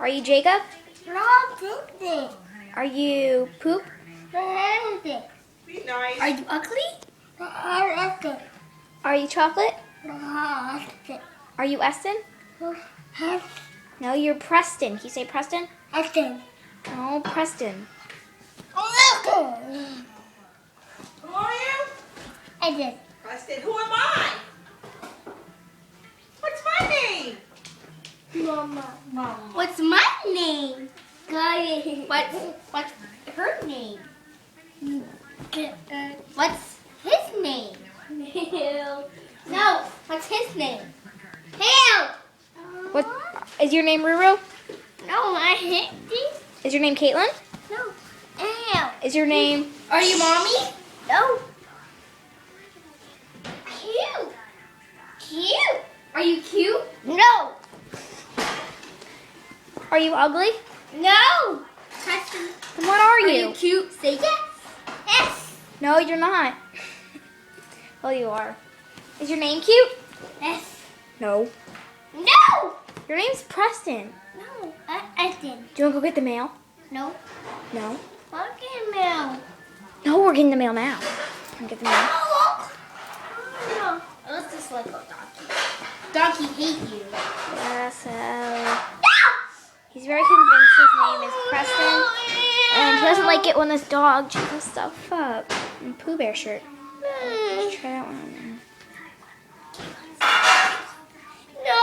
Are you Jacob? No, pooping. Are you Poop? Anything. Be nice. Are you Ugly? Anything. Are you Chocolate? Anything. Are you Eston? No, you're Preston. Can you say Preston? Anything. Oh, Preston. Anything. Who are you? Anything. Preston. Who am I? What's my name? Mama. Mama. What's my name? What's her name? What's his name? No, what's his name? Help! What is your name? Ruru? No, I hate this. Is your name Caitlin? No. Help! Is your name? Are you mommy? No. Cute. Cute. Are you cute? No. Are you ugly? No. Then what are you? Cute? Say yes. Yes. No, you're not. Well, you are. Is your name cute? Yes. No. No. Your name's Preston. No. I didn't. Do you want to go get the mail? No. No. Fucking no. No, we're getting the mail now. Come get the mail. No. Let's just let go, Donkey. Donkey hate you. Yeah, so he's very convinced his name is Preston, and he doesn't like it when this dog chews stuff up. And Pooh Bear shirt. Try that one on there. No,